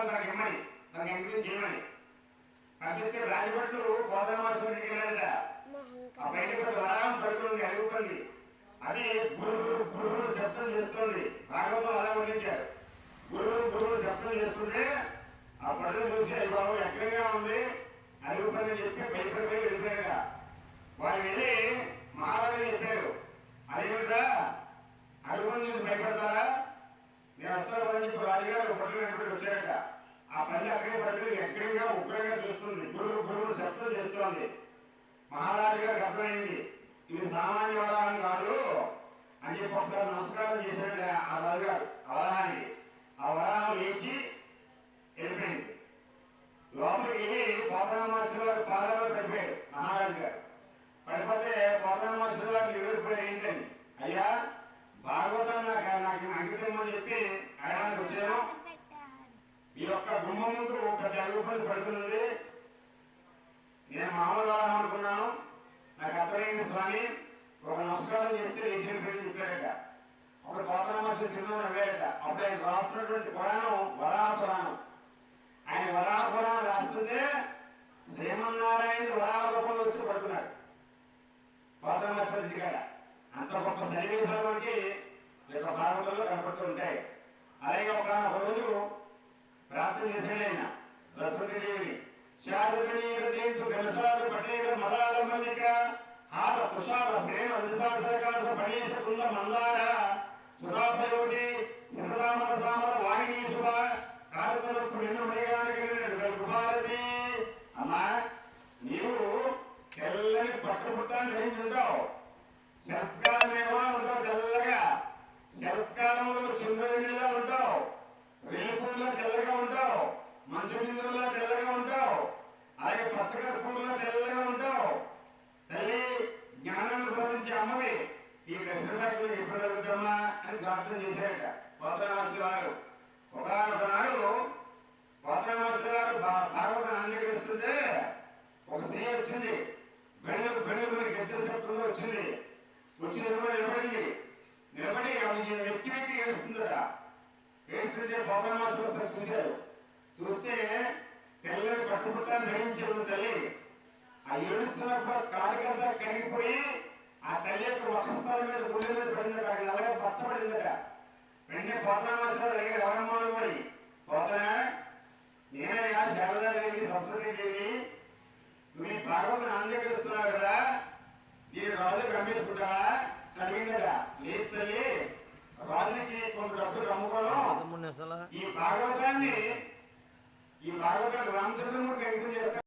పంపిస్తాను నాకు ఇమ్మని, నాకు ఎంకరేజ్ చేయమని పంపిస్తే రాజభట్లు పోతరామాచుడికి వెళ్ళారట. ఆ బయటకు వరాహం పడుతుంది, అడుగుతుంది. అది గుర్రు గుర్రు శబ్దం చేస్తుంది. భాగవతం అలా వర్ణించారు. గుర్రు గుర్రు శబ్దం చేస్తుంటే ఆ పడుతు చూసి అది బాబు ఎక్కడంగా ఉంది అడుగుతుందని చెప్పి భయపడిపోయి వెళ్ళిపోయాక వారు వెళ్ళి మహారాజు చెప్పారు, అదేమిట్రా అడుగుని చూసి భయపడతారా, నేను వస్తాను కదని చెప్పి రాజుగారు పట్టుకు వెంటబడి వచ్చారట. ఆ పని అక్కడే పడుతుంది, ఎక్కడంగా ఉగ్రంగా చూస్తుంది, గుర్రు గుర్రు శబ్దం చేస్తోంది. మహారాజు గారికి అర్థమైంది ఇది సామాన్య వరాహం కాదు అని చెప్పి ఒకసారి నమస్కారం చేశాడండి ఆ రాజుగారు ఆ వరాహానికి. ఆ వరాహం లేచి వెళ్ళిపోయింది. లోపలికి వెళ్ళి పోతరామాచుడు గారు పాదాలు పడిపోయాడు మహారాజు గారు. పడిపోతే పోతరామాచుడు గారు ఎదురుపోయారు, ఏంటని అయ్యా భాగవతం నాకు అంకితం అని చెప్పి అడగడానికి వచ్చాను. ఈ యొక్క గుమ్మం ముందు పెద్ద అడుగుపడి పడుతుంది, నేను మామూలు వరాహం అనుకున్నాను, నాకు అర్థమైంది స్వామి, ఒక నమస్కారం చేస్తే రేషన్ పేరు చెప్పారట. అప్పుడు పోతరామాచుడు సినిమా నవ్వారట. అప్పుడు ఆయన రాస్తున్నటువంటి పురాణం వరాహ పురాణం. ఆయన వరాహ పురాణం రాస్తుంటే శ్రీమన్నారాయణ వరాహ రూపంలో వచ్చి పడుతున్నాడు పోతరామాచుడు ఇంటికాడ. అంత గొప్ప సన్నివేశాలు మనకి యొక్క భాగవతంలో కనపడుతూ ఉంటాయి. అలాగే ఒక రోజు ప్రార్థన చేశాడు ఆయన సరస్వతీదేవిని. శారదనీయదేంతు గణసార పటేల మరాళ మల్లిక హాత తుషార ప్రేమ విధాసకాశ పణేశ కుంద మందార సుధాప్రయోగి సిద్ధరామర సామర వాహిని శుభ కారతనొప్పు నిన్ను మణిగానకి భారతి. అమ్మా నీవు తెల్లని పట్టుబుట్టాన్ని ధరించుంటావు, శరత్కాలం ఏమో ఉంటావు తెల్లగా, శరత్కాలంలో చంద్రునిలా ఉంటావు, రేపుల్లో తెల్లగా ఉంటావు, మంచు బిందువుల్లో తెల్లగా ఉంటావు, అలాగే పచ్చకర్పూర్లో తెల్లగా ఉంటావు. తల్లి జ్ఞానాన్ని బోధించే అమ్మవి ఈ దశరథులు ఎప్పుడు కలుగుతామా అని ప్రార్థన చేశారట పోతరామాచుడు వారు. ఒకనాడు పోతరామాచుడు వారు భాగవతం అంగీకరిస్తుంటే ఒక స్త్రీ వచ్చింది, గళ్ళు గళ్ళు మనకి గద్దె శబ్దంలో వచ్చింది. వచ్చి నిలబడింది. నిలబడి వెక్కి వెక్కి ఏడుస్తుందట. ఏడుస్తుంటే పోతరామాచుడు ఒకసారి చూశారు. చూస్తే తెల్లని పట్టుబుట్టాన్ని ధరించి ఉన్న తల్లి ఆ ఏడుస్తున్నప్పుడు కాడికంతా కరిగిపోయి ఆ తల్లి యొక్క వక్షస్థలం మీద గుండె మీద పడిందట. అక్కడ నల్లగా పచ్చబడిందట. వెంటనే పోతరామాచుడు అడిగారు, ఎవరమ్మా అని. పోతనా నేనయ్యా శారదాదేవి సరస్వతీదేవి, నువ్వు ఈ భాగవతం అంగీకరిస్తున్నావు కదా, నేను రాజుకి అమ్మేసుకుంటావా అడిగిందట. లేదు తల్లి, రాజుకి కొంత డబ్బులు అమ్ముకోను, ఈ భాగవతాన్ని రామచంద్రమూర్తి